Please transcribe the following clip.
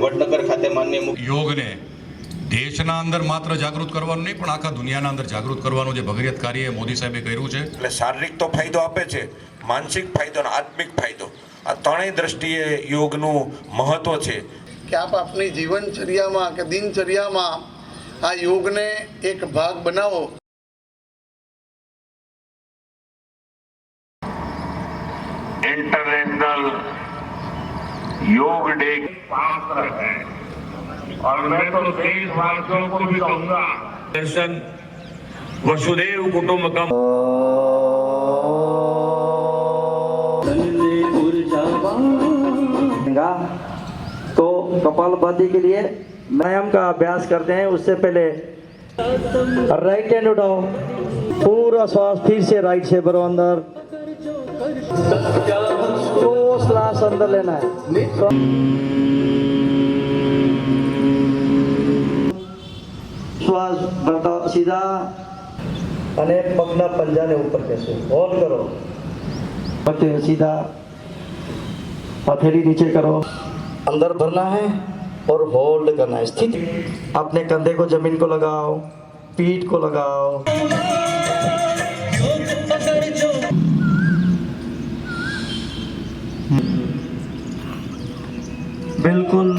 વડનગર ખાતે માન્ય યોગને દેશના અંદર માત્ર જાગૃત કરવાનું નહીં પણ આખા દુનિયાના અંદર જાગૃત કરવાનું જે ભગીરથ કાર્ય મોદી સાહેબે કર્યું છે, એટલે શારીરિક તો ફાયદો આપે છે, માનસિક ફાયદો અને આત્મિક ફાયદો, આ ત્રણેય દ્રષ્ટિએ યોગનું મહત્વ છે કે આપ આપની જીવનચર્યામાં કે દિનચર્યામાં આ યોગને એક ભાગ બનાવો. इंटरनेशनल योग डे पात्र है और मैं तो देशवासियों को भी कहूंगा, दर्शन वसुदेव कुटुंबकम तो कपालभाति के लिए व्यायाम का अभ्यास करते हैं. उससे पहले राइट हैंड उठाओ, पूरा श्वास फिर से राइट से भरो अंदर, तो श्वास अंदर लेना है. श्वास भरता सीधा અને પગના પંજાને ઉપર ખેંચો, હોલ્ડ કરો, પછી सीधा हथेली नीचे करो, अंदर भरना है और होल्ड करना है. स्थित अपने कंधे को जमीन को लगाओ, पीठ को लगाओ. बिल्कुल